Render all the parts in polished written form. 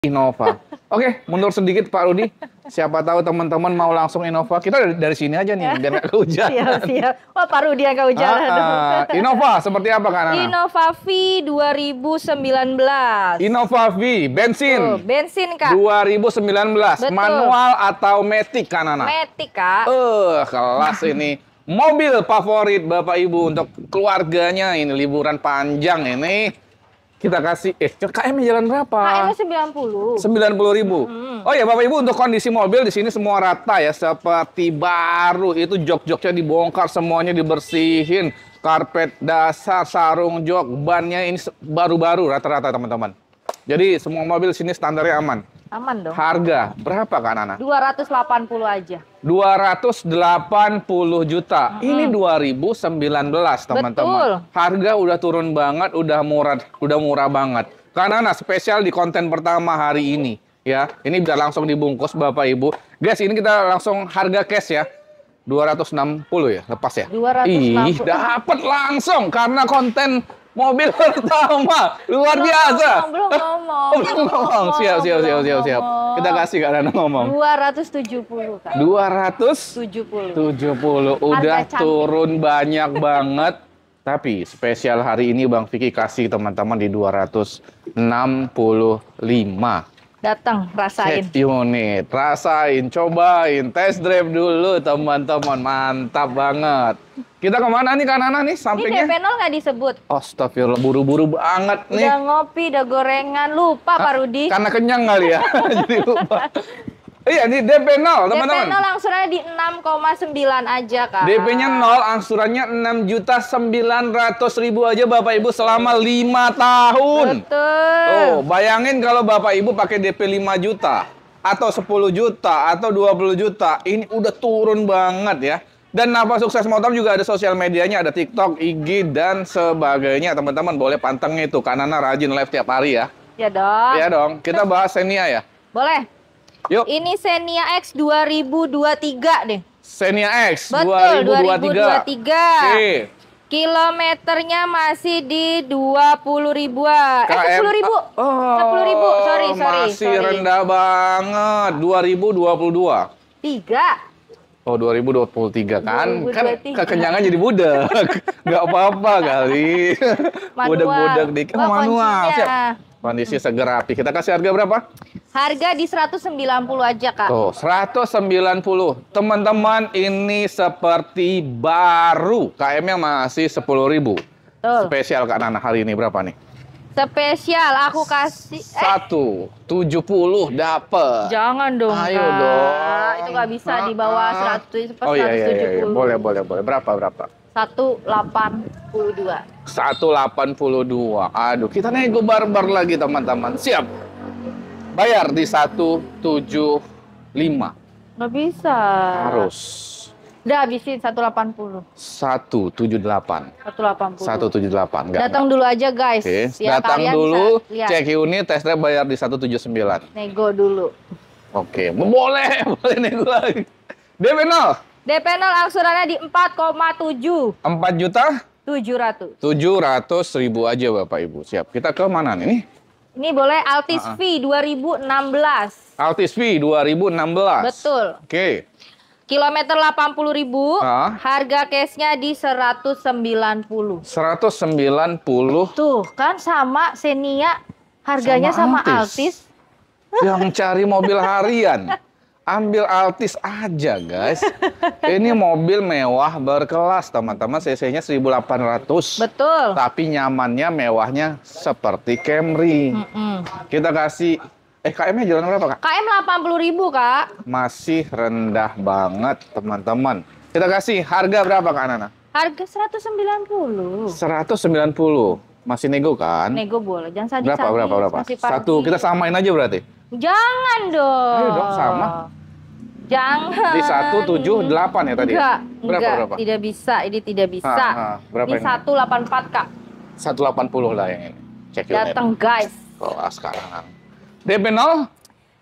Innova. Oke, mundur sedikit Pak Rudi. Siapa tahu teman-teman mau langsung Innova. Kita dari sini aja nih, biar nggak kehujanan. Siap. Wah, Pak Rudi yang kehujanan. Innova, seperti apa Kak Nana? Innova V 2019. Innova V, bensin. Bensin, Kak. 2019. Betul. Manual atau matic Kak Nana? Matic, Kak. Kelas ini. Mobil favorit Bapak Ibu untuk keluarganya. Ini liburan panjang ini. Kita kasih, KM jalan berapa? KM 90. 90.000. Oh ya Bapak Ibu, untuk kondisi mobil di sini semua rata ya, seperti baru. Itu jok-joknya dibongkar, semuanya dibersihin, karpet dasar, sarung jok, bannya ini baru-baru rata-rata teman-teman. Jadi semua mobil di sini standarnya aman. Aman dong. Harga berapa Kak Nana? 280 aja. 280 juta. Ini 2019 teman-teman. Harga udah turun banget, udah murah banget. Kak Nana spesial di konten pertama hari ini ya. Ini bisa langsung dibungkus Bapak Ibu. Guys, ini kita langsung harga cash ya. 260 ya, lepas ya. 260. Ih, dapat langsung karena konten mobil pertama luar biasa. Belum ngomong. Siap. Kita kasih Kak Nana ngomong. 270, Kak. 270. Udah turun banyak banget. Tapi spesial hari ini Bang Vicky kasih teman-teman di 265. Datang, rasain. Set unit, rasain, cobain, test drive dulu teman-teman. Mantap banget. Kita kemana nih Kak Nana nih sampingnya? Ini DP 0 nggak disebut. Astagfirullah, buru-buru banget nih. Udah ngopi, udah gorengan, lupa Pak Rudi. Karena kenyang kali ya, jadi lupa. Iya, ini DP 0 teman-teman. DP 0 angsurannya di 6,9 aja Kak. DP-nya 0, angsurannya 6.900.000 aja Bapak Ibu selama 5 tahun. Betul. Oh, bayangin kalau Bapak Ibu pakai DP 5 juta atau 10 juta atau 20 juta, ini udah turun banget ya. Dan Nava Sukses Motor juga ada sosial medianya, ada TikTok, IG, dan sebagainya. Teman-teman boleh pantengin itu. Kak Nana rajin live tiap hari ya. Ya dong. Iya dong. Kita bahas Xenia ya. Boleh. Yuk. Ini Xenia X 2023 deh. Xenia X Betul, 2023. Oke. Kilometernya masih di 20 ribuan. 10 ribu. 10 ribu. Sorry. Masih rendah banget. 2022. 3. Oh, 2023 kan? 2023. Kan kekenyangan jadi budak. Nggak apa-apa kali. Budak-budak dikit. Manual. Siap. Kondisi seger rapi. Kita kasih harga berapa? Harga di 190 aja, Kak. Tuh, 190. Teman-teman, ini seperti baru. KM-nya masih 10.000. Spesial Kak Nana hari ini berapa nih? Spesial, aku kasih 170 dapet. Jangan dong, ayo Kak. Dong. Itu nggak bisa di bawah 100. Oh iya. Boleh. Berapa? 182. 182. Aduh, kita nego barbar lagi teman-teman. Siap. Bayar di 175. Nggak bisa. Harus. Udah habisin 180. 178. 180. 178. Datang dulu aja, guys. Oke. Ya, Datang kalian dulu, bisa lihat. cek unit, test drive bayar di 179. Nego dulu. Oke, boleh nego lagi. DP 0. DP 0 angsurannya di 4,7. 4 juta? 700. 700.000 aja Bapak Ibu. Siap. Kita ke mana nih? Ini boleh Altis V 2016. Altis V 2016. Betul. Oke. Kilometer 80.000. Harga cashnya di 190. 190. Tuh, kan sama Xenia. Harganya sama Altis. Yang cari mobil harian. Ambil Altis aja, guys. Ini mobil mewah berkelas, teman-teman. CC-nya 1.800. Betul. Tapi nyamannya, mewahnya seperti Camry. Kita kasih... KM-nya jalan berapa, Kak? KM 80.000, Kak. Masih rendah banget, teman-teman. Kita kasih harga berapa, Kak Nana? Harga 190. 190. Masih nego kan? Nego boleh. Jangan sadis-sadis. Berapa? Satu, kita samain aja berarti. Jangan dong. Ayo dong, sama. Jangan. Di 178 ya tadi? Berapa? Tidak bisa. Ini tidak bisa. Berapa ini ini? 184, Kak. 180 lah yang ini. Cek Datang, guys. Oh, sekarang. DP 0?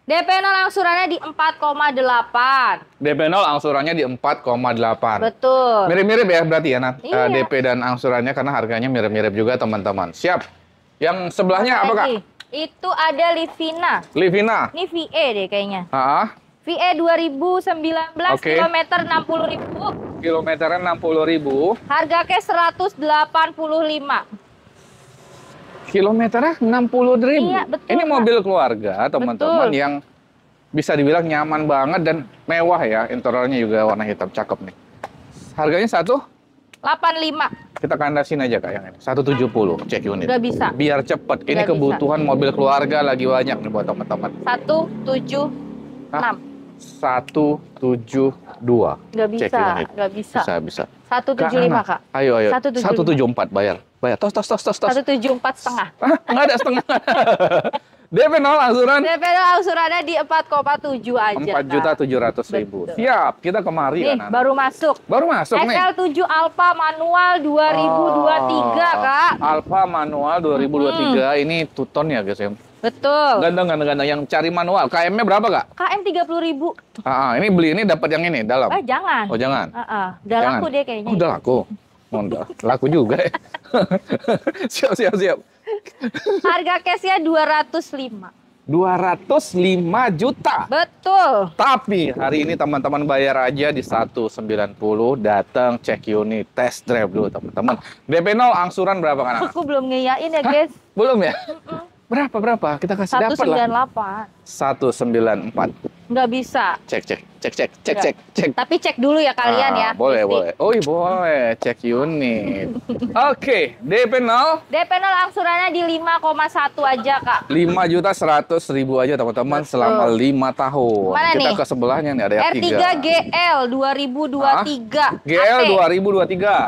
DP 0 angsurannya di 4,8. DP 0 angsurannya di 4,8. Betul. Mirip-mirip ya berarti ya, Nat? Iya. DP dan angsurannya karena harganya mirip-mirip juga, teman-teman. Siap. Yang sebelahnya apa, Kak? Itu ada Livina. Livina. Ini VE deh kayaknya. VE 2019, kilometer 60.000. Kilometernya 60.000. Harga cash 185. Kilometernya 60.000. Iya, betul. Ini mobil keluarga, teman-teman, yang bisa dibilang nyaman banget dan mewah ya. Interiornya juga warna hitam, cakep nih. Harganya 185. Kita kandasin aja Kak yang ini. 170 cek unit. Nggak bisa. Biar cepet. Ini Nggak kebutuhan mobil keluarga lagi banyak nih buat teman-teman. 176. 172. Nggak bisa. Cek unit. Nggak bisa. Bisa. 175 Kak. Ayo. 175. 174 bayar. Tos. 174 setengah. Nggak ada setengah. DP 0 angsuran. DP 0 angsurannya di 4,7 aja. 4.700.000. Siap, kita kemari nih, kan. baru masuk. Baru masuk nih. SL7 Alfa manual 2023, Kak. Alfa manual 2023. Ini two-tone ya, guys ya. Betul. Ganteng. Yang cari manual. KM-nya berapa, Kak? KM 30.000. Ini beli ini dapat yang ini dalam. Jangan. Oh, jangan. Udah laku deh kayaknya. Udah laku. Laku juga ya. Siap. Harga cashnya 205. 205 juta. Betul. Tapi hari ini teman-teman bayar aja di 190, datang cek unit, test drive dulu teman-teman. DP 0 angsuran berapa kan? Aku belum ngeyain ya, guys. Belum ya? Berapa? Kita kasih dapat lah. 198. 194. Nggak bisa. Cek. Tapi cek dulu ya kalian ya. Boleh. Boleh. Cek unit. Oke, DP 0. DP 0 angsurannya di 5,1 aja, Kak. 5.100.000 aja teman-teman selama 5 tahun. Mana kita nih? ke sebelahnya nih ada R3. R3 GL 2023. GL AC.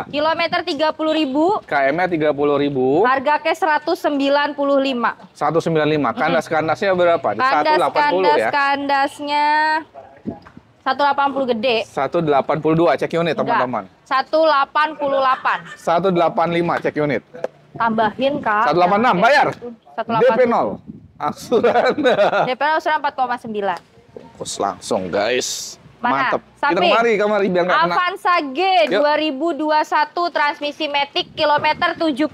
2023. Kilometer 30.000. KM-nya 30.000. Harga cash 195. 195. Kandas-kandasnya berapa? Di 180 ya. Kandasnya 180 gede. 182 cek unit teman-teman. 188. 185 cek unit. Tambahin, Kak. 186 bayar. 188. DP 0. Angsuran. DP 0 angsuran 4,9. Bungkus langsung guys. Mana? Mantap. Sapi. Kita kemari biar nggak kena. Avanza G 2021 transmisi matic kilometer 70.000.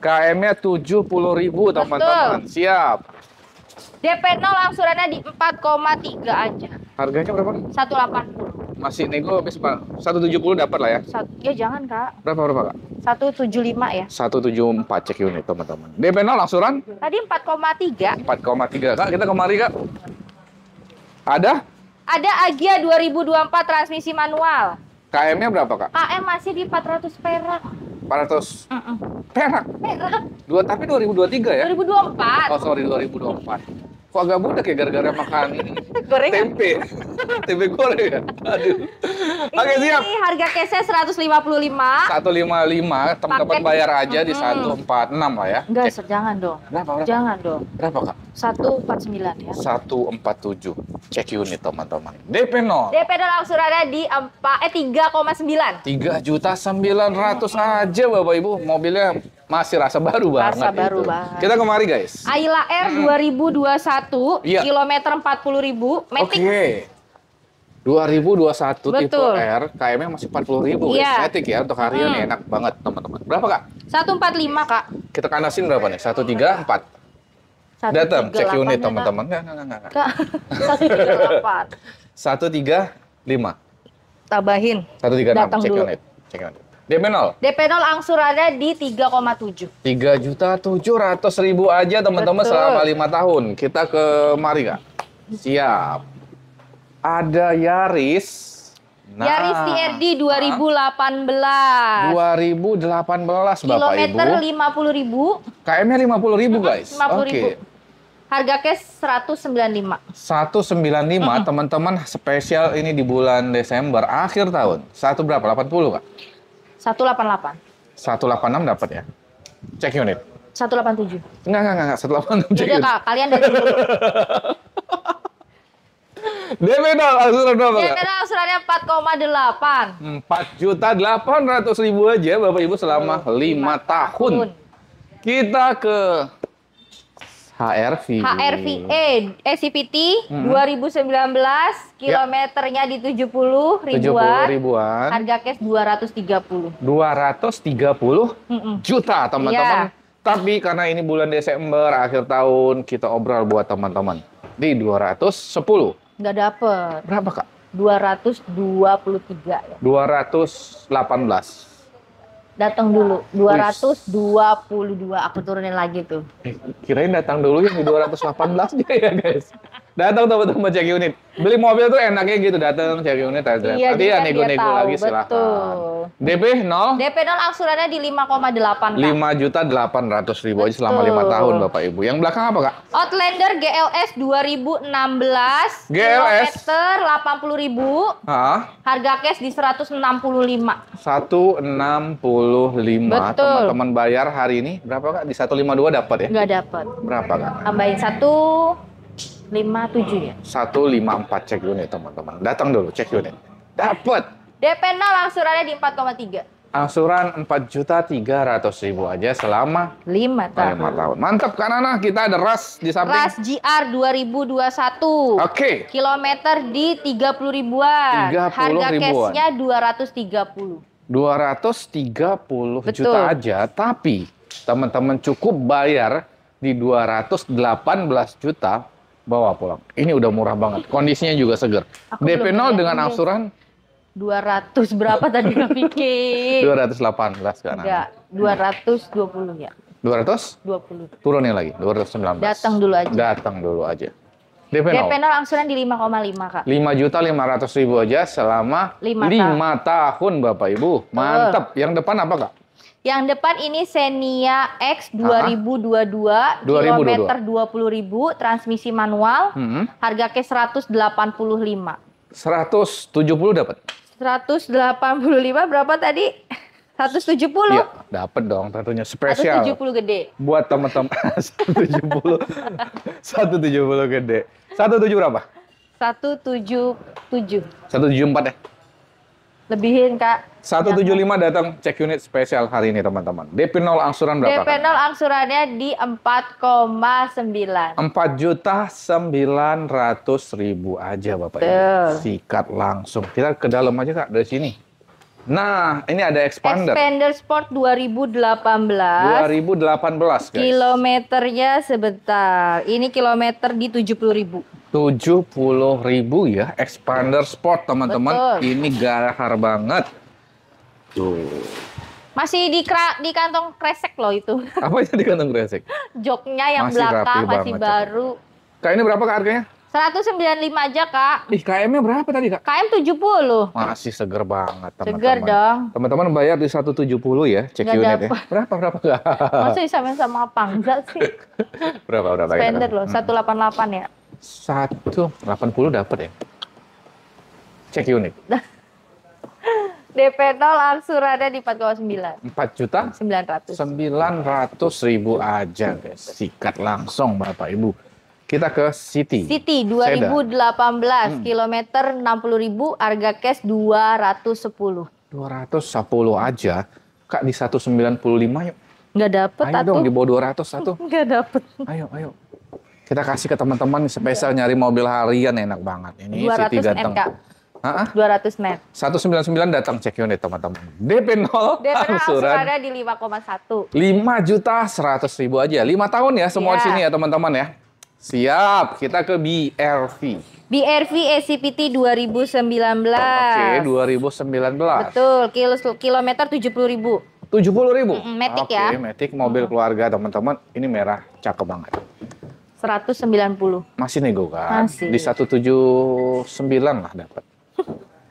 KM-nya 70.000 teman-teman. Siap. DP 0 angsurannya di 4,3 aja. Harganya berapa? 180. Masih nego habis Pak. 170 dapat lah ya. Ya jangan, Kak. Berapa Kak? 175 ya. 174 cek unit teman-teman. DP 0 angsuran? Tadi 4,3. 4,3 Kak. Kita kemari Kak. Ada? Ada Agya 2024 transmisi manual. KM-nya berapa Kak? KM masih di 400 perak. 400 perak. Tapi 2023 ya? 2024. Oh sorry 2024. Kok agak budak ya gara-gara makan gorengan. tempe goreng ya? Aduh. Oke siap. Ini harga case-nya 155. 155, teman-teman bayar aja di 146 lah ya. Enggak, jangan dong. Berapa? Jangan dong. Berapa Kak? 149 ya. 147. Cek unit teman-teman. DP 0. DP 0 angsurannya di 3,9. 3.900.000 aja Bapak Ibu. Mobilnya masih rasa baru banget. Rasa baru itu. banget. Kita kemari guys. Ayla R 2021, Iya. kilometer 40.000, matic. Oke. 2021 tipe Betul. R, KM-nya masih 40.000 guys. Iya. Matic ya untuk harian enak banget teman-teman. Berapa Kak? 145, Kak. Kita kandasin berapa nih? 134. Datang cek unit teman-teman. Enggak. Kak, 138. 135. Tambahin. 136 Datang cek dulu. unit. Cek unit. DP 0. DP 0 angsurannya di 3,7. 3.700.000 aja teman-teman Betul. selama 5 tahun. Kita ke mari Kak. Siap. Ada Yaris. Yaris TRD 2018. 2018 Bapak Kilometer Ibu. 50.000. KM-nya 50.000 guys. 50.000. Harga cash 195. 195 teman-teman spesial ini di bulan Desember akhir tahun. Satu berapa? 80 Kak? 188. 186 dapat ya. Cek unit. 187. Enggak. 186 cek Yaudah, unit. Kak, kalian dari dulu. DP 0 angsuran berapa Kak? DP 0 angsurannya 4,8. 4.800.000 aja Bapak Ibu selama 5 tahun. Kita ke HRV. HRVE CVT 2019, kilometernya di 70 ribuan. Harga cash 230. 230 juta teman-teman. Tapi karena ini bulan Desember, akhir tahun, kita obrol buat teman-teman. Di 210. Nggak dapet. Berapa, Kak? 223 ya. 218. Datang dulu. 222 aku turunin lagi tuh. Kirain datang dulu yang di 218 dia ya, guys. Datang teman-teman cek unit. Beli mobil tuh enaknya gitu, datang cek unit test drive. Iya, Tadi ya nego-nego lagi betul. silahkan. DP 0? DP 0 angsurannya di 5,8 Kak. 5.800.000 aja selama 5 tahun Bapak Ibu. Yang belakang apa, Kak? Outlander GLS 2016. GLS. Kilometer 80.000. Harga cash di 165. 165. Betul. Teman-teman bayar hari ini berapa, Kak? Di 152 dapat ya? Nggak dapat. Berapa, Kak? Tambahin 157 ya. 154 cek unit, teman-teman. Datang dulu cek unit. Dapat. DP 0 angsurannya di 4,3. Angsuran 4.300.000 aja selama 5 tahun. 5 tahun. Mantap, Kak Nana. Kita ada RAS di samping. RAS GR 2021. Oke. Kilometer di 30 ribuan. 30 Harga ribuan. cashnya 230. 230 Betul. juta aja, tapi teman-teman cukup bayar di 218 juta, bawa pulang. Ini udah murah banget. Kondisinya juga seger. Aku DP belum 0 dengan lihat, angsuran 200 berapa tadi nggak pikir? 218 kan? Enggak, 220 ya. 200? 20. Turunin lagi, 219. Datang dulu aja. Datang dulu aja. DP 0. DP 0 angsuran di 5,5 Kak. 5.500.000 aja selama 5 tahun Bapak Ibu. Mantap. Yang depan apa, Kak? Yang depan ini Xenia X 2022, 2022. kilometer 20.000, transmisi manual, harga cash 185. 170 dapat. 185 berapa tadi? 170? Iya, dapat dong tentunya spesial. 170 gede. Buat teman-teman 170. 170 gede. 17 berapa? 177. 174 ya. Lebihin, Kak. 175 datang cek unit spesial hari ini, teman-teman. DP 0 angsuran berapa? DP 0 angsurannya di 4,9. 4.900.000 aja, Bapak Ibu. Sikat langsung. Kita ke dalam aja, Kak, dari sini. Nah, ini ada expander. Expander Sport 2018. 2018, guys. Kilometernya sebentar. Ini kilometer di 70.000. 70.000 ya, expander sport, teman-teman. Betul. Ini gahar banget. Tuh. Masih di kantong kresek loh itu. Apa yang di kantong kresek? Joknya yang Masih belakang rapi masih banget, baru. Kak, ini berapa, Kak, harganya? 195 aja, Kak. Ih, KM-nya berapa tadi, Kak? KM 70. Masih seger banget, teman-teman. Seger dong. Teman-teman bayar di 170 ya, cek Nggak unit ya. dapet. Berapa, Kak? Masa sama apa enggak sih? Berapa? Expander loh, 188 ya. 180 dapat ya. Cek unit. DP 0 angsurannya di 4,9. 4.900.000 aja, guys. Sikat langsung, Bapak Ibu. Kita ke City. City 2018, kilometer 60.000, harga cash 210. 210 aja. Kak, di 195 yuk. Nggak dapet, Ayo dong, di bawah 200 satu. Nggak dapet. Ayo. Kita kasih ke teman-teman spesial nyari mobil harian, enak banget. Ini 200 City ganteng. Kak. 200 net. 199 datang cek unit, teman-teman. DP 0 DP 0 angsuran angsurannya di 5,1. 5.100.000 aja. 5 tahun ya semua di sini ya, teman-teman ya. Siap, kita ke BRV. BRV ACPT 2019. Oke, 2019. Betul, kilometer 70.000. 70.000. Matic ya. Oke, Matic mobil keluarga, teman-teman. Ini merah, cakep banget. 190. Masih nego kan? Masih. Di 179 lah dapat.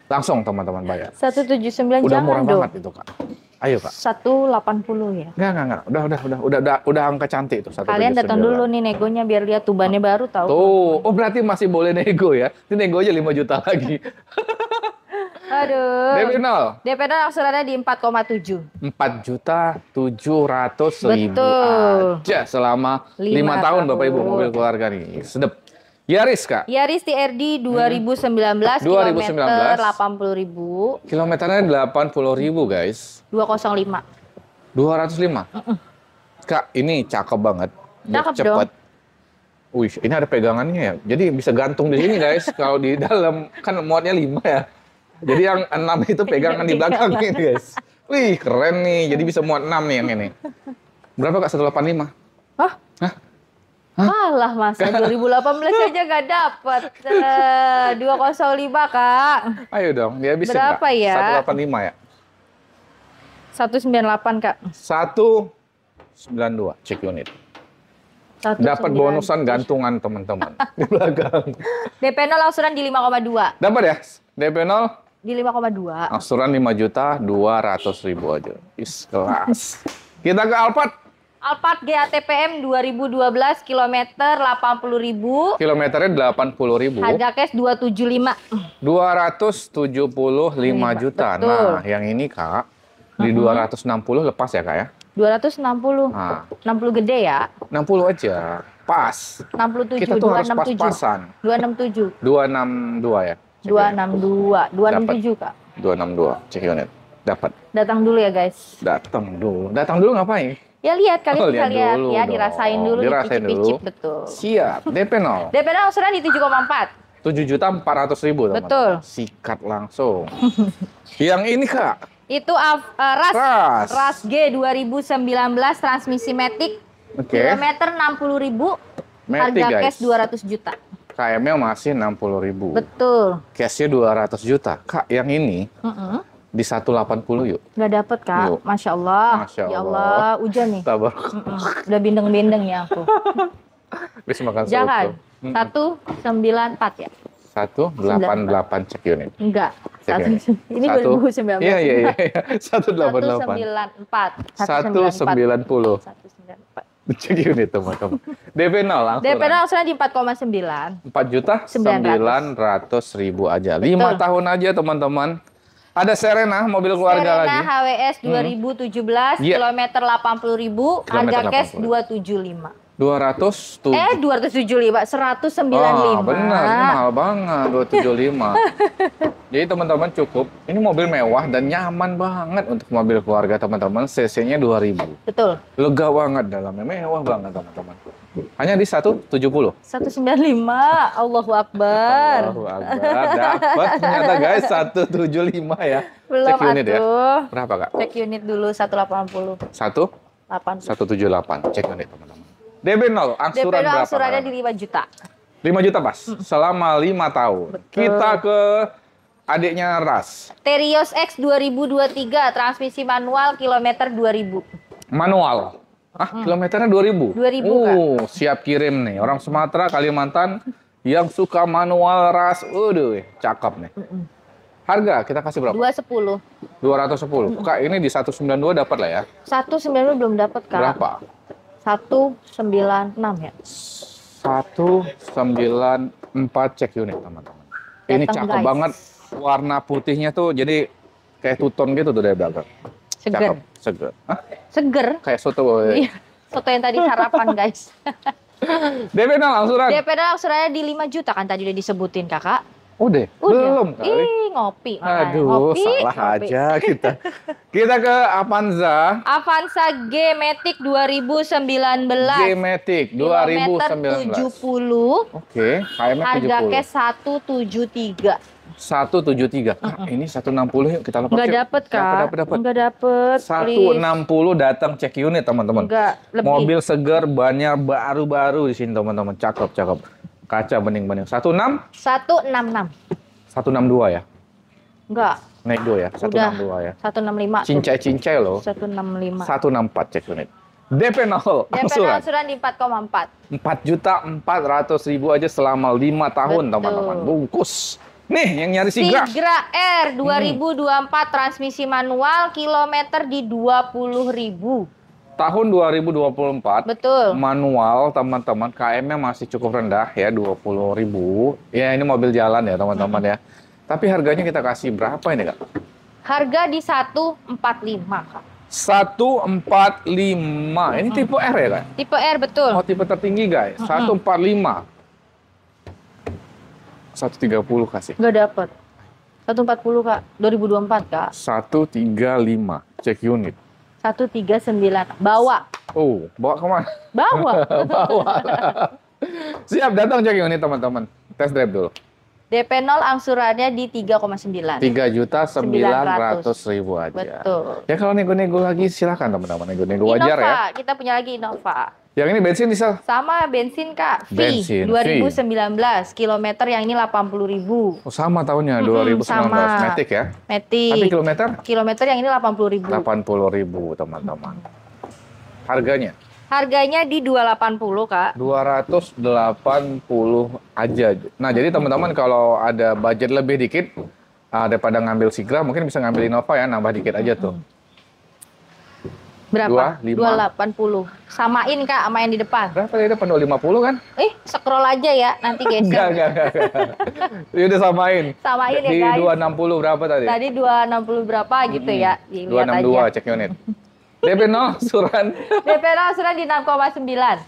Langsung teman-teman bayar. 179 Udah jangan murah dong. banget itu, Kak. Ayo, Kak. 180 ya. Enggak. Udah angka cantik itu. Kalian datang dulu nih negonya biar lihat tubannya baru tahu. Tuh, oh berarti masih boleh nego ya. Ini nego aja 5 juta lagi. Aduh. DP 0. DP 0 angsurannya di 4,7. 4.700.000 Betul. aja selama 5 5 tahun, Bapak Ibu, tahun. mobil keluarga nih. Sedep. Yaris, Kak. Yaris TRD 2019, 2019. kilometer 80.000. Kilometernya 80.000, guys. 205. 205. Kak, ini cakep banget. Cakep Cepet. Wih, ini ada pegangannya ya. Jadi bisa gantung di sini, guys. Kalau di dalam kan muatnya 5 ya. Jadi yang 6 itu pegangan di belakang ini, guys. Wih, keren nih. Jadi bisa muat 6 nih yang ini. Berapa Kak 185? Hah? Hah? Kalah masa 2018 aja nggak dapet 205 Kak. Ayo dong, dihabisin Berapa Kak? ya? 185 ya? 198 Kak. 192 cek unit. Dapat bonusan gantungan teman-teman di belakang. DP 0 angsuran di 5,2. Dapat ya? DP 0 di 5,2. angsuran 5.200.000 aja. Is kelas. Kita ke Alphard. Alphard GATPM 2012 kilometer 80.000. Kilometernya 80.000. Harga cash 275. 275 juta. Betul. Nah, yang ini Kak di 260 lepas ya Kak ya? 260. Nah. 60 gede ya? 60 aja. Pas. 67. Kita tuh harus pas-pasan. 267. 262 ya? 262. 267 Kak. 262 cek unit. Dapat. Datang dulu ya guys. Datang dulu. Datang dulu ngapain? Ya lihat kali bisa lihat dulu ya, dong. dirasain dulu, Dirasain dicicip-cicip dulu. betul. Siap. DP 0. DP 0 angsuran di 7,4. 7.400.000 teman. Betul. Sikat langsung. Yang ini Kak. Itu RAS G 2019 transmisi Matic. Oke. Kilometer 60.000. Matic, Harga guys. cash 200 juta. KM-nya masih 60.000. Betul. Cashnya 200 juta. Kak, yang ini di 180 yuk. Nggak dapet Kak. Yuk. Masya Allah. Masya Ya Allah. Allah, hujan nih. Sabar. Udah bindeng-bindeng ya aku. Bisa makan Jangan. soto. 194 ya? 188 cek unit. Enggak. Cek unit. Ini 2019. Iya. 188. 190. 194. Cek unit teman-teman. DP 0 langsung. DP 0 angsuran di 4,9. 4.900.000 aja. 5 Betul. tahun aja teman-teman. Ada Serena mobil keluarga Serena lagi. HWS 2017 Iya. kilometer 80.000, harga Kilometer cash 80.000. 275. 200 tuh. 275, 195. Oh, benar, ini mahal banget 275. Jadi teman-teman cukup, ini mobil mewah dan nyaman banget untuk mobil keluarga teman-teman. CC-nya 2000. Betul. Lega banget dalamnya, mewah banget teman-teman. Hanya di 170. 195. Allahu Akbar. Allahu Akbar. Dapat ternyata guys 175 ya. Belum Cek unit ya. atuh. Berapa Kak? Cek unit dulu 180. 178 cek unit teman-teman. DP 0 DP angsuran berapa? angsurannya Kak? di 5 juta. 5 juta pas. Selama 5 tahun. Betul. Kita ke adiknya Ras. Terios X 2023 transmisi manual kilometer 2000. Manual. Kilometernya 2000. 2000, siap kirim nih. Orang Sumatera, Kalimantan yang suka manual Ras. Waduh, cakep nih. Harga kita kasih berapa? 210. 210. Kak, ini di 192 dapat lah ya. 190 belum dapat Kak. Berapa? 196 ya. 194 cek unit teman-teman. Ini Datang, cakep guys. banget. Warna putihnya tuh jadi kayak tuton gitu tuh dari belakang. Seger. Cakep, seger. Hah? Seger. Kayak soto. Iya. Soto yang tadi sarapan guys. DP 0 angsuran. DP angsurannya di 5 juta kan tadi udah disebutin Kakak. Udah. Udah. Belum kali. Ih, ngopi. makanya. Aduh, ngopi, salah ngopi. aja kita. Kita ke Avanza. Avanza G Matic 2019. G-Matic Kilometer 2019. 70. Oke, KM-nya Harga 70. cash 173. 173. Kak, ini 160 yuk kita lepas. Enggak yuk. dapet Kak. Dapat. Enggak dapet. 160 datang cek unit teman-teman. Enggak, lebih. Mobil segar, bannya baru-baru di sini teman-teman. Cakep, cakep. Kaca bening-bening. 16? 166. 162 ya. Enggak. Naik 2 ya. 162 ya. 165. tuh. Cincai-cincai loh. 165. 164 cek unit. DP 0 DP angsuran. angsuran di 4,4. 4.400.000 aja selama 5 tahun Betul. teman-teman. Bungkus. Nih yang nyari Sigra. Sigra R 2024 transmisi manual kilometer di 20.000. Tahun 2024. Betul. Manual teman-teman. KM-nya masih cukup rendah ya 20.000. Ya ini mobil jalan ya teman-teman ya. Tapi harganya kita kasih berapa ini Kak? Harga di 145 Kak. 145. Ini tipe R ya Kak? Tipe R betul. Oh tipe tertinggi guys. 145. 130 kasih. Enggak dapat. 140 Kak. 2024 Kak. 135 cek unit. 139. Bawa. Oh, bawa kemana? Bawa. Bawa. Siap datang cek unit teman-teman. Test drive dulu. DP 0 angsurannya di 3,9. 3.900.000 aja. Betul. Ya kalau nego-nego lagi silakan teman-teman, nego-nego wajar ya. Kita punya lagi Innova. Yang ini bensin bisa? Sama bensin Kak. Bensin 2019, kilometer yang ini 80.000. Oh, sama tahunnya 2019. Sama. Matic ya? Matic. Tapi kilometer? Kilometer yang ini 80.000. 80.000 teman-teman. Harganya? Harganya di 280 Kak. 280 aja. Nah, jadi teman-teman kalau ada budget lebih dikit daripada ngambil Sigra, mungkin bisa ngambil Innova ya, nambah dikit aja tuh. Berapa? 280. Samain Kak sama yang di depan. Berapa di depan? 250 kan? Scroll aja ya nanti guys. Enggak. Ya udah samain. Samain ya di guys. Di 260 berapa tadi? Tadi 260 berapa gitu ya. Dilihat 262 aja. cek unit. DP 0 suran. DP 0 suran di 6,9.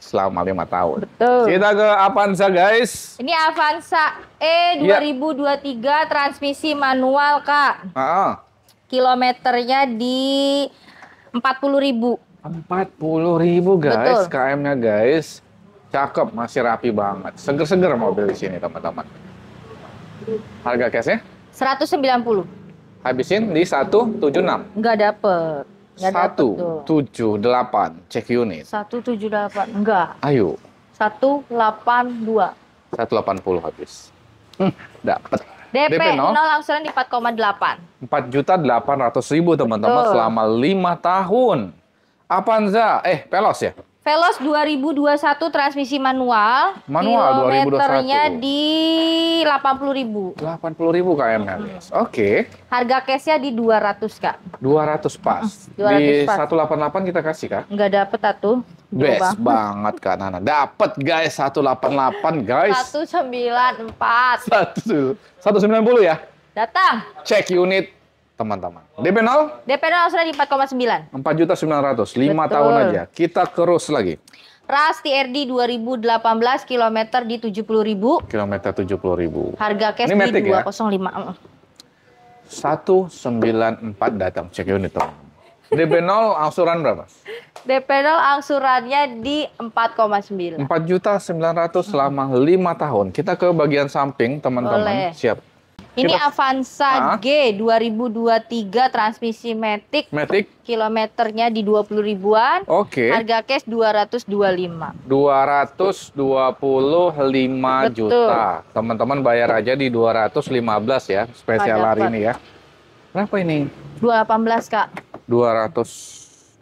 Selama 5 tahun. Betul. Kita ke Avanza guys. Ini Avanza E 2023 transmisi manual Kak. Kilometernya di 40.000. 40.000 guys, Betul. KM-nya guys. Cakep, masih rapi banget. Seger-seger mobil di sini teman-teman. Harga cashnya? 190. Habisin di 176. Nggak dapet. 178 cek unit. 178 enggak. Ayo. 182. 180 habis. Dapat. DP 0 angsuran di 4,8. 4.800.000 teman-teman selama 5 tahun. Avanza, Veloz ya? Veloz 2021 transmisi manual. Manual 2021. Kilometernya di 80.000. 80.000 KM-nya guys. Oke. Harga cashnya di 200 Kak. 200 pas. 200 di pas. 188 kita kasih Kak. Nggak dapet atuh. Best banget Kak Nana. Dapat guys 188 guys. 194. 190 ya. Datang. Cek unit teman-teman. DP 0? DP 0 angsuran di 4,9. 4.900.000. 5 tahun aja. Kita terus lagi. Ras TRD 2018 kilometer di 70.000. Kilometer 70.000. Harga cash ini di 205. Ya? 194 194 datang cek unit teman. DP 0 angsuran berapa? DP 0 angsurannya di 4,9. 4.900.000 selama 5 tahun. Kita ke bagian samping teman-teman. Siap. Ini Avanza G 2023 transmisi Matic. Kilometernya di 20.000-an. Oke. Harga cash 225. 225 juta. Teman-teman bayar aja di 215 ya. Spesial hari ini ya. Berapa ini? 218 Kak. 216.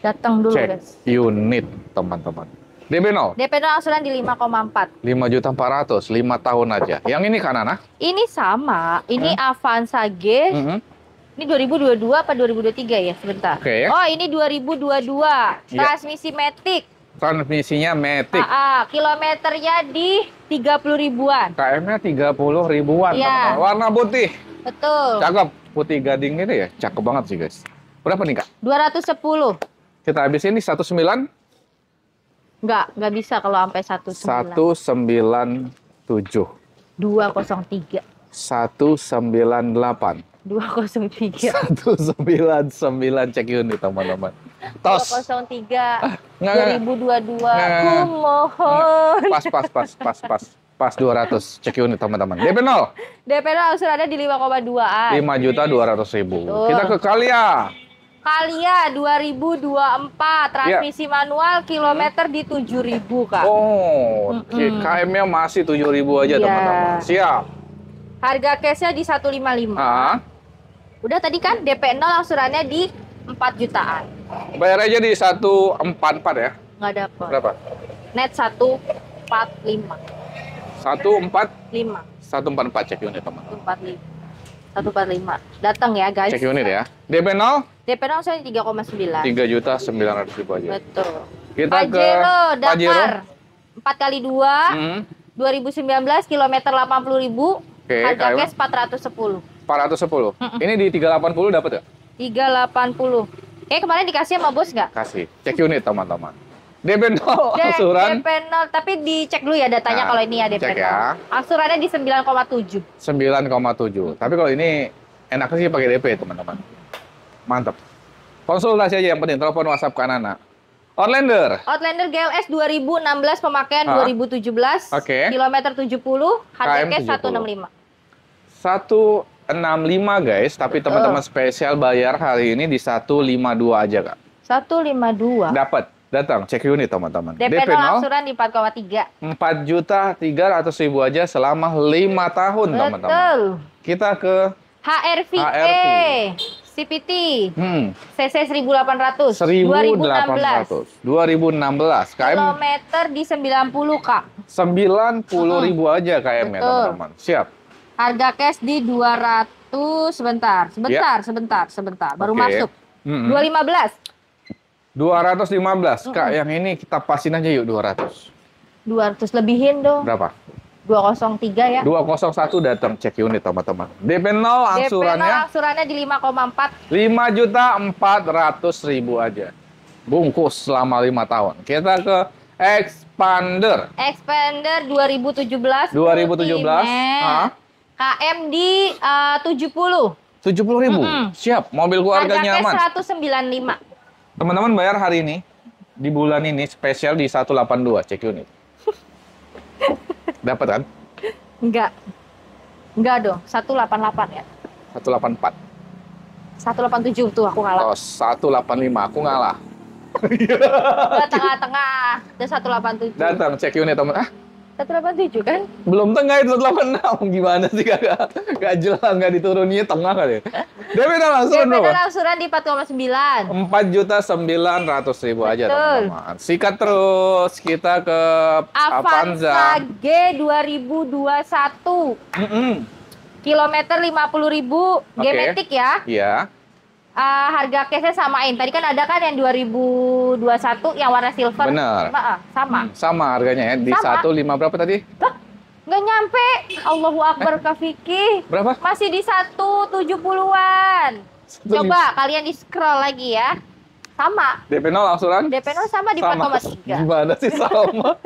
Datang dulu cek guys. Unit teman-teman. DP 0? DP 0 angsuran di 5,4. 5.400.000, 5 tahun aja. Yang ini kan Nana? Ini sama, ini Avanza G. Ini 2022 apa 2023 ya? Sebentar. Oh, ini 2022. Transmisi Matic. Transmisinya Matic. Kilometernya di 30.000-an. KM-nya 30.000-an. Ya. Warna putih. Betul. Cakep. Putih gading ini ya. Cakep banget sih guys. Berapa nih Kak? 210. Kita habisin ini 19. Nggak bisa kalau sampai 197. 203. 198. 203. 199 cek unit teman-teman. Tos. 203. 2022. Ku mohon. Pas 200 cek unit teman-teman. DP 0. DP 0 angsurannya di 5,2-an. 5.200.000. Kita ke Kalia. Kalia 2024 transmisi manual kilometer di 7.000 Kak. KM-nya masih 7.000 aja teman-teman. Siap. Harga cashnya di 155. Udah tadi kan DP 0 angsurannya di 4 jutaan. Bayar aja di 144 ya. Nggak dapat. Berapa? Net 145. 144 cek unit teman-teman. 145. Datang ya guys. Cek unit ya. DP 0? DP 0 saya 3,9. 3.900.000 aja. Betul. Kita Pajero, ke Pajero. 4x2. 2019 kilometer 80.000. Harga cash 410. 410. Ini di 380 dapat ya? 380. Kemarin dikasih sama bos nggak? Kasih. Cek unit teman-teman. DP 0 angsuran. DP 0, tapi dicek dulu ya datanya kalau ini ya DP 0. Ya. Angsurannya di 9,7. 9,7. Tapi kalau ini enaknya sih pakai DP teman-teman. Mantap. Konsultasi aja yang penting, telepon WhatsApp Kak Nana. Outlander. Outlander GLS 2016 pemakaian 2017. Kilometer 70, harga cash 165. 165 guys, tapi teman-teman spesial bayar hari ini di 152 aja Kak. 152. Dapat. Datang cek unit teman-teman. DP 0 angsuran di 4,3. 4.300.000 aja selama 5 tahun teman-teman. Betul. Kita ke HRV CPT. CC 1800. 1800. 2016. Kilometer di 90 Kak. 90.000 aja KM ya teman-teman. Siap. Harga cash di 200. Sebentar. Baru masuk. 215. 215. Kak, yang ini kita pasin aja yuk 200. 200 lebihin dong. Berapa? 203 ya. 201 datang cek unit teman-teman. DP 0 angsurannya. DP 0 angsurannya di 5,4. 5.400.000 aja. Bungkus selama 5 tahun. Kita ke Expander. Expander 2017. 2017. KM di 70. 70.000. Siap. Mobil keluarga nyaman. Harga cash 195. Teman-teman bayar hari ini, di bulan ini spesial di 182 cek unit. Dapat kan? Enggak dong, 188 ya. 184. 187 tuh aku kalah. Oh, 185 aku ngalah. Tengah-tengah, itu 187. Datang cek unit teman. 187 kan? Belum tengah itu 186. Gimana sih kakak? Gak jelas, gak diturunnya tengah kali. DP angsuran berapa? DP angsuran di 4,9. 4.900.000 aja teman-teman. Sikat terus kita ke Avanza G 2021. Kilometer 50.000. G-Matic ya? Iya. Harga cashnya samain. Tadi kan ada kan yang 2021 yang warna silver. Bener. Sama. Sama harganya ya. Di 15 berapa tadi? Lah, nggak nyampe. Allahu Akbar Kak Vicky. Berapa? Masih di 170-an. Coba kalian di scroll lagi ya. Sama. DP 0 angsuran? DP 0 sama di 4,3. Gimana sih sama?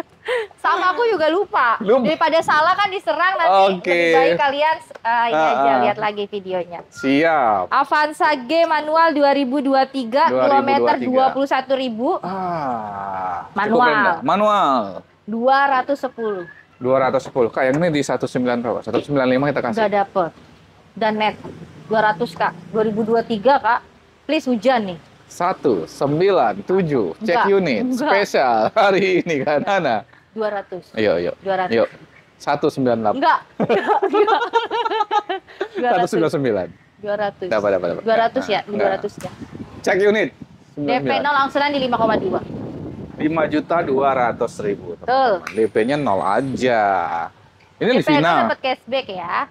Sama aku juga lupa. Daripada salah kan diserang nanti. Lebih baik kalian ini aja lihat lagi videonya. Siap. Avanza G manual 2023 kilometer 21.000. Manual. 210. 210. Kak, yang ini di 19 berapa? 195 kita kasih. Nggak dapet. Dan net 200 Kak. 2023 Kak. Please hujan nih. 197 cek unit spesial hari ini kan Ana. 200. Ayo. 200. Yuk. 198. Enggak. 199. 200. Dapat. 200 ya, 200 ya. Cek unit. DP 0 angsuran di 5,2. 5.200.000. Betul. DP-nya 0 aja. Ini Livina. Dapat cashback ya.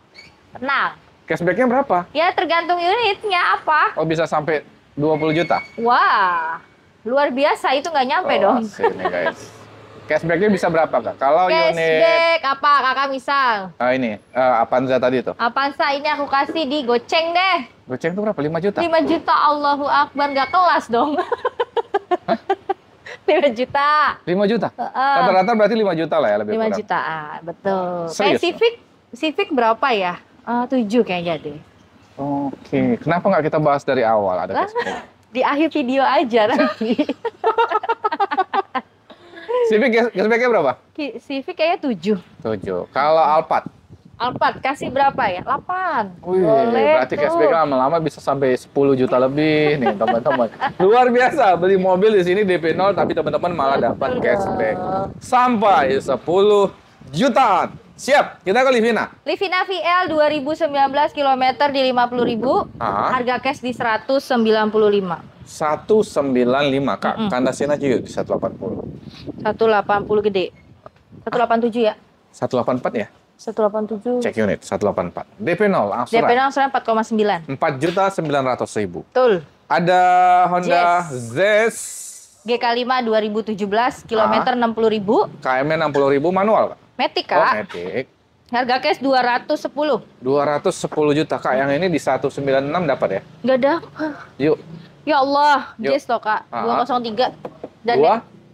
Tenang. Cashback-nya berapa? Ya tergantung unitnya apa. Oh, bisa sampai 20 juta? Wah, luar biasa. Itu nggak nyampe dong. Sini guys. Cashback-nya bisa berapa Kak? Kalau cashback apa Kakak misal? Ini, Avanza tadi tuh. Avanza ini aku kasih di goceng deh. Goceng tuh berapa? 5 juta? 5 juta, Allahu Akbar. Nggak kelas dong. 5 juta. 5 juta? Rata-rata berarti 5 juta lah ya lebih 5 kurang. 5 jutaan, betul. Serius? Civic berapa ya? 7 kayaknya deh. Oke, kenapa nggak kita bahas dari awal ada cashback? Di akhir video aja nanti. Civic cashback-nya berapa? Civic kayaknya 7. 7. Kalau Alphard? Alphard kasih berapa ya? 8. Wih, boleh berarti cashback lama-lama bisa sampai 10 juta lebih nih teman-teman. Luar biasa, beli mobil di sini DP 0 tapi teman-teman malah dapat cashback sampai 10 jutaan. Siap, kita ke Livina. Livina VL 2019 km di 50.000. Harga cash di 195. 195 Kak, kandasin aja yuk di 180. 180 gede. 187 ya? 184 ya? 187. Cek unit 184. DP 0 angsuran. DP 0 angsuran 4,9. 4.900.000. Betul. Ada Honda Zest GK5 2017 kilometer 60.000. KM-nya 60.000 manual Kak. Matic Kak. Oh, Matic. Harga cash 210. 210 juta Kak. Yang ini di 196 dapat ya? Nggak dapat. Yuk. Ya Allah, yes toh Kak. 203. Dan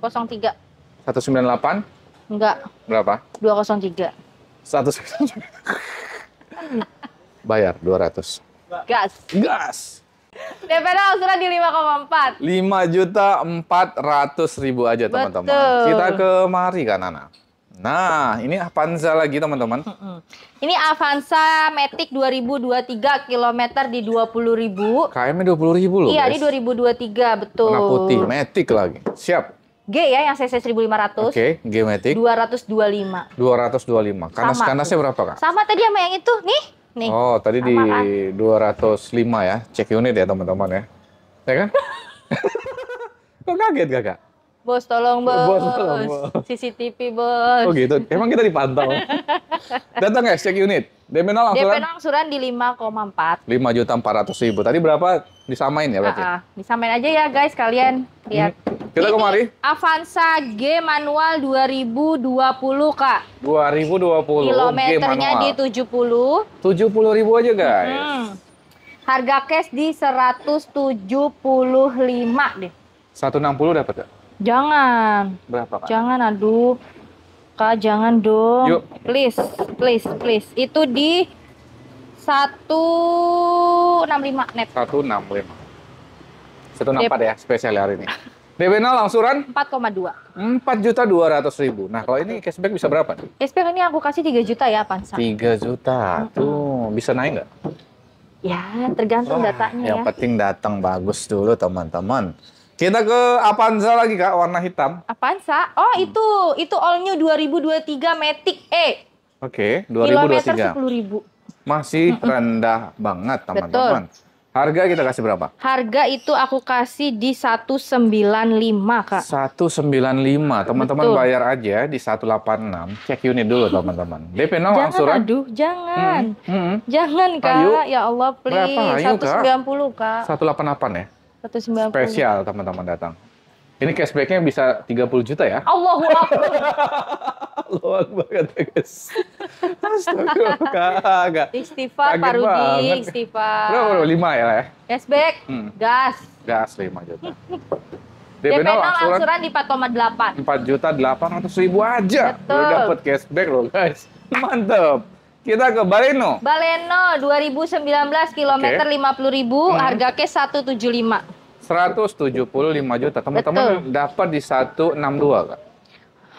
03. 198? Enggak. Berapa? 203. 199. Bayar 200. Gas. Gas. DP angsuran di 5,4. 5.400.000 aja teman-teman. Kita ke mari kan Nana. Nah, ini Avanza lagi teman-teman. Ini Avanza Matic 2023 kilometer di 20.000. KM-nya 20.000 loh. Iya, guys. ini 2023 betul. Warna putih, Matic lagi. Siap. G ya yang CC 1500. Oke, G Matic. 225. 225. Kanasnya berapa, Kak? Sama tadi sama yang itu, nih. Nih. Oh, tadi di 205 ya. Cek unit ya, teman-teman ya. Ya kan? Kok kaget, Kakak? Bos, tolong bos. Bos, tolong, bos. CCTV bos. Oh gitu. Emang kita dipantau. Datang guys, cek unit. DP 0 angsuran. DP angsuran di 5,4. 5.400.000. Tadi berapa disamain ya berarti? Disamain aja ya guys kalian. Lihat. Kita kemari. Avanza G manual 2020 Kak. 2020. Kilometernya di 70. 70.000 aja guys. Harga cash di 175 deh. 160 dapat gak? Jangan. Berapa Kak? Jangan, aduh. Kak, jangan dong. Yuk. Please. Itu di 165 net. 165. 164 ya, spesial hari ini. DP 0 angsuran? 4,2. 4.200.000. Nah, kalau ini cashback bisa berapa nih? Cashback ini aku kasih 3 juta ya, Avanza. 3 juta. Tuh, bisa naik nggak? Ya, tergantung datanya yang ya. penting datang bagus dulu, teman-teman. Kita ke Avanza lagi, Kak, warna hitam. Avanza? Oh, itu all new 2023 Matic E. Oke, Kilometer 2023. 10.000. Masih rendah banget, teman-teman. Harga kita kasih berapa? Harga itu aku kasih di 195, Kak. 195. Teman-teman bayar aja di 186. Cek unit dulu, teman-teman. DP 0 angsuran? Aduh, jangan. Jangan, Kak. Ayo. Ya Allah, please. Berapa? Ayo, 190, Kak. 188 ya? 190. Spesial, teman-teman datang. Ini cashback-nya bisa 30 juta ya? Allahu Akbar. Allahu Akbar, guys. Astaga, Kak. Istighfar, Pak Rudi. Istighfar. Berapa? 5 ya? Cashback, gas. Gas 5 juta. DP 0 angsuran di 4,8. 4.800.000 aja. Betul. Udah dapat cashback loh, guys. Mantep. Kita ke Baleno. Baleno 2019 kilometer 50.000, harga cash 175. 175 juta. Teman-teman dapat di 162, Kak.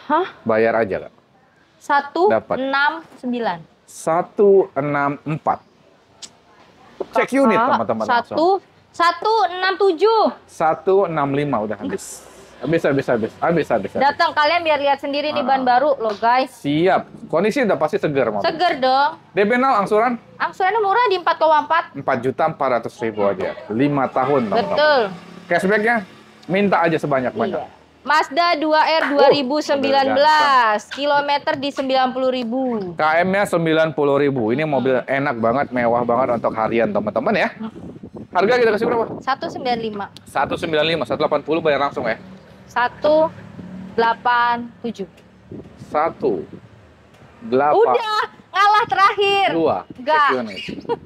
Hah? Bayar aja, Kak. 169. 164. Cek unit, teman-teman. 167. 165 udah habis. Habis. Datang kalian biar lihat sendiri nih ban baru loh, guys. Siap. Kondisi udah pasti seger, Mama. Seger dong. DP 0 angsuran? Angsurannya murah di 4,4. 4.400.000 aja. 5 tahun, teman-teman. Betul. Cashback-nya minta aja sebanyak-banyak. Iya. Mazda 2R 2019, kilometer di 90.000. KM-nya 90.000. Ini mobil enak banget, mewah banget untuk harian, teman-teman ya. Harga kita kasih berapa? 195. 195, 180 bayar langsung ya. 187. 182. Udah, ngalah terakhir. Enggak.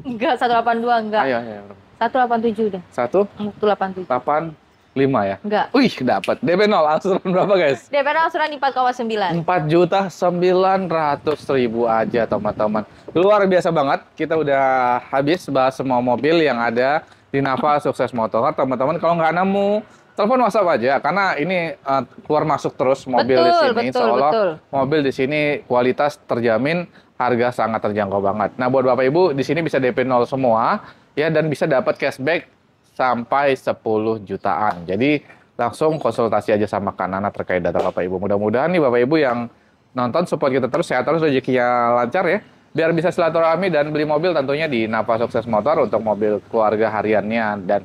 Enggak, 182 enggak. Ayo. 187 deh. 187. 185 ya? Enggak. Wih, dapat. DP 0 angsuran berapa, guys? DP angsuran di 4,9. 4.900.000 aja, teman-teman. Luar biasa banget. Kita udah habis bahas semua mobil yang ada di Nava Sukses Motor. Teman-teman, kalau nggak nemu, telepon WhatsApp aja, karena ini keluar masuk terus mobil di sini. Insya Allah mobil di sini kualitas terjamin, harga sangat terjangkau banget. Nah, buat Bapak Ibu di sini bisa DP 0 semua ya, dan bisa dapat cashback sampai 10 jutaan. Jadi langsung konsultasi aja sama Kak Nana terkait data Bapak Ibu. Mudah-mudahan nih Bapak Ibu yang nonton support kita terus, sehat terus, rezekinya lancar ya. Biar bisa silaturahmi dan beli mobil tentunya di Nava Sukses Motor untuk mobil keluarga hariannya dan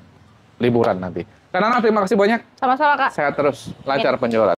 liburan nanti. Kak Nana, terima kasih banyak. Sama-sama, Kak. Sehat terus, lancar penjualan.